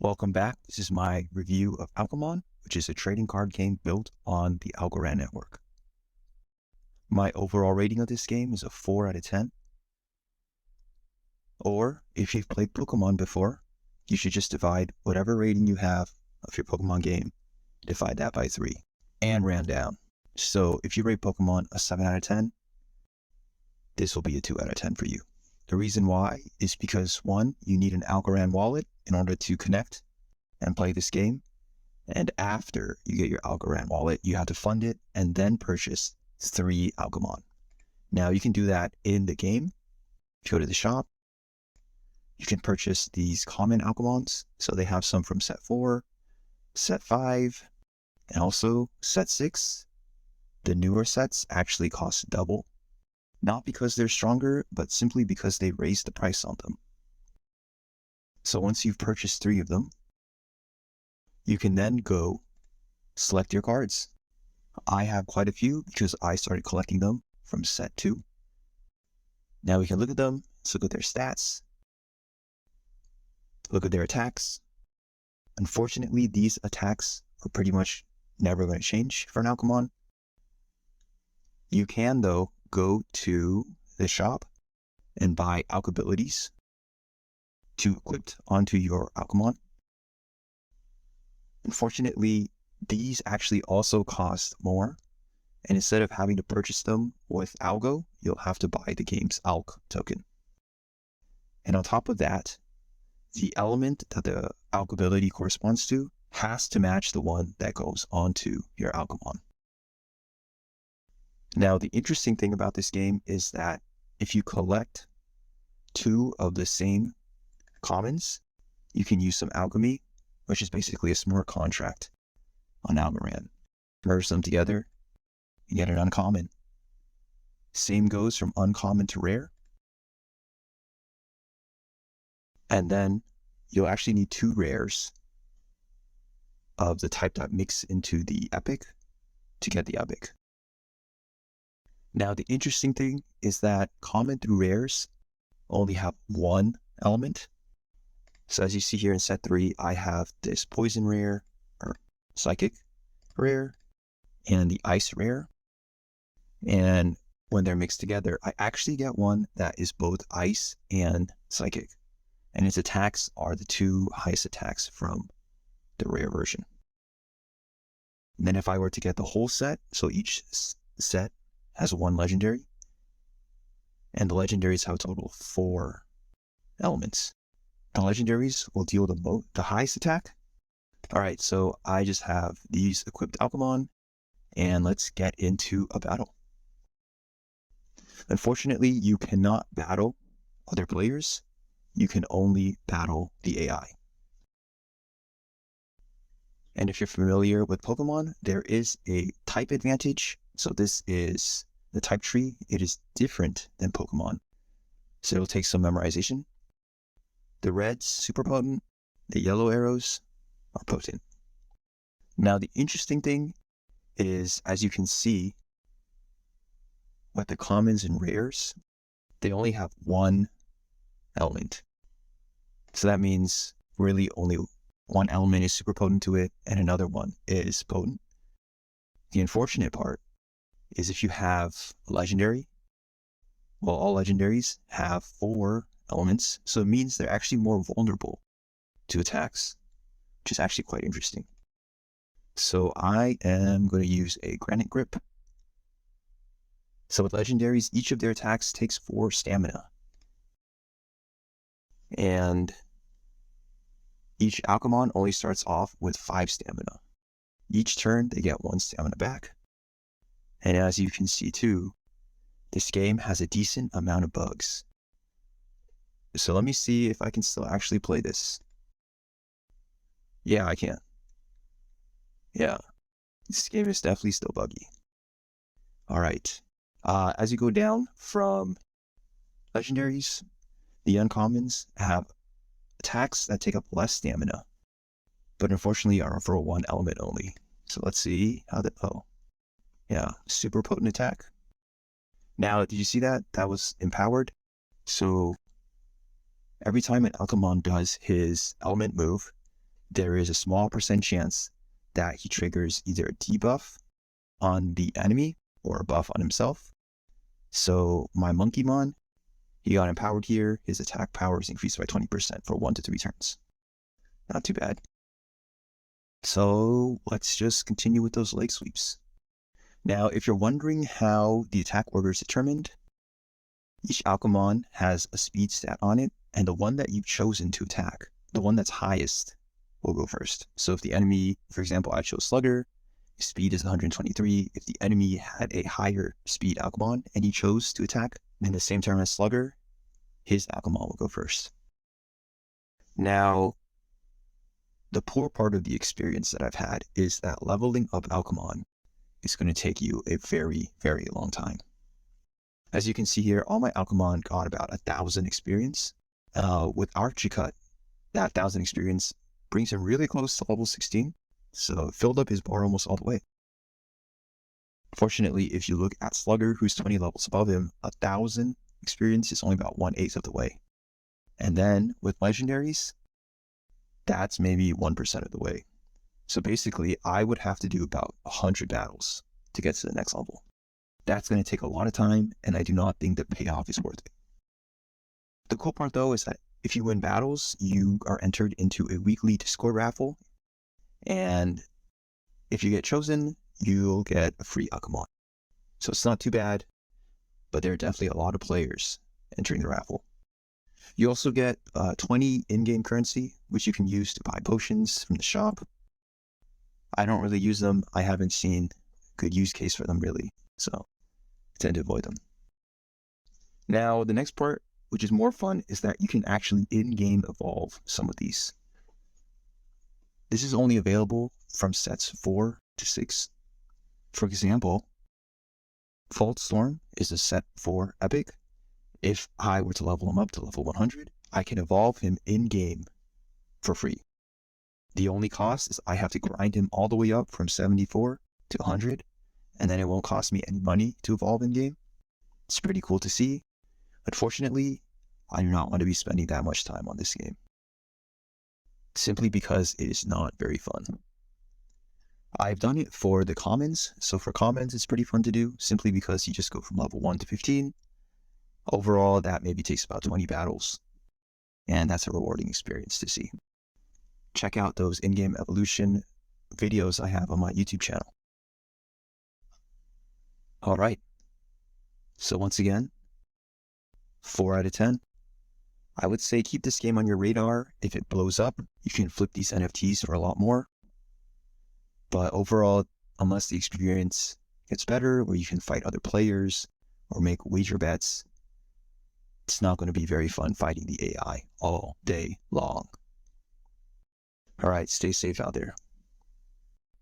Welcome back. This is my review of Alchemon, which is a trading card game built on the Algorand network. My overall rating of this game is a 4 out of 10. Or, if you've played Pokemon before, you should just divide whatever rating you have of your Pokemon game, divide that by 3, and round down. So if you rate Pokemon a 7 out of 10, this will be a 2 out of 10 for you. The reason why is because, one, you need an Algorand wallet in order to connect and play this game. And after you get your Algorand wallet, you have to fund it and then purchase 3 Alchemon. Now you can do that in the game. If you go to the shop, you can purchase these common Alchemons. So they have some from set 4, set 5, and also set 6. The newer sets actually cost double. Not because they're stronger, but simply because they raised the price on them. So once you've purchased 3 of them, you can then go select your cards. I have quite a few because I started collecting them from set 2. Now we can look at them, let's look at their stats, look at their attacks. Unfortunately, these attacks are pretty much never going to change for an Alchemon. You can, though, go to the shop and buy Alch abilities to equip onto your Alchemon. Unfortunately, these actually also cost more, and instead of having to purchase them with Algo, you'll have to buy the game's Alch token. And on top of that, the element that the Alch ability corresponds to has to match the one that goes onto your Alchemon. Now, the interesting thing about this game is that if you collect 2 of the same commons, you can use some alchemy, which is basically a smart contract on Algorand. Merge them together, you get an uncommon. Same goes from uncommon to rare. And then you'll actually need 2 rares of the type that mix into the epic to get the epic. Now, the interesting thing is that common through rares only have 1 element. So as you see here in set 3, I have this poison rare, or psychic rare, and the ice rare. And when they're mixed together, I actually get one that is both ice and psychic. And its attacks are the 2 highest attacks from the rare version. And then if I were to get the whole set, so each set has 1 legendary, and the legendaries have a total of 4 elements. The legendaries will deal the highest attack. Alright, so I just have these equipped Alchemon, and let's get into a battle. Unfortunately, you cannot battle other players. You can only battle the AI. And if you're familiar with Pokemon, there is a type advantage. So this is the type tree. It is different than Pokemon, so it'll take some memorization. The reds, super potent. The yellow arrows are potent. Now, the interesting thing is, as you can see, with the commons and rares, they only have 1 element. So that means really only 1 element is super potent to it, and another one is potent. The unfortunate part is if you have a legendary, well, all legendaries have 4 elements, so it means they're actually more vulnerable to attacks, which is actually quite interesting. So I am going to use a Granite Grip. So with legendaries, each of their attacks takes 4 stamina. And each Alchemon only starts off with 5 stamina. Each turn, they get 1 stamina back. And as you can see too, this game has a decent amount of bugs. So let me see if I can still actually play this. Yeah, I can. Yeah, this game is definitely still buggy. Alright, as you go down from legendaries, the uncommons have attacks that take up less stamina, but unfortunately are for 1 element only. So let's see how yeah, super potent attack. Now, did you see that? That was empowered. So every time an Alchemon does his element move, there is a small percent chance that he triggers either a debuff on the enemy or a buff on himself. So my Monkeymon, he got empowered here. His attack power is increased by 20% for 1 to 3 turns. Not too bad. So let's just continue with those leg sweeps. Now, if you're wondering how the attack order is determined, each Alchemon has a speed stat on it, and the one that you've chosen to attack, the one that's highest, will go first. So if the enemy, for example, I chose Slugger, his speed is 123. If the enemy had a higher speed Alchemon and he chose to attack in the same turn as Slugger, his Alchemon will go first. Now, the poor part of the experience that I've had is that leveling up Alchemon is going to take you a very, very long time. As you can see here, all my Alchemon got about 1,000 experience. With Archie-Cut, that 1,000 experience brings him really close to level 16, so it filled up his bar almost all the way. Fortunately, if you look at Slugger, who's 20 levels above him, 1,000 experience is only about 1/8 of the way. And then with legendaries, that's maybe 1% of the way. So basically, I would have to do about 100 battles to get to the next level. That's going to take a lot of time, and I do not think the payoff is worth it. The cool part, though, is that if you win battles, you are entered into a weekly Discord raffle, and if you get chosen, you'll get a free Alchemon. So it's not too bad, but there are definitely a lot of players entering the raffle. You also get 20 in-game currency, which you can use to buy potions from the shop. I don't really use them. I haven't seen a good use case for them, really, so I tend to avoid them. Now, the next part, which is more fun, is that you can actually in-game evolve some of these. This is only available from sets 4 to 6. For example, Fault Storm is a set 4 epic. If I were to level him up to level 100, I can evolve him in-game for free. The only cost is I have to grind him all the way up from 74 to 100, and then it won't cost me any money to evolve in-game. It's pretty cool to see. Unfortunately, I do not want to be spending that much time on this game, simply because it is not very fun. I've done it for the commons, so for commons it's pretty fun to do, simply because you just go from level 1 to 15. Overall, that maybe takes about 20 battles, and that's a rewarding experience to see. Check out those in-game evolution videos I have on my YouTube channel. Alright, so once again, 4 out of 10. I would say keep this game on your radar. If it blows up, you can flip these NFTs for a lot more. But overall, unless the experience gets better, where you can fight other players or make wager bets, it's not going to be very fun fighting the AI all day long. All right, stay safe out there.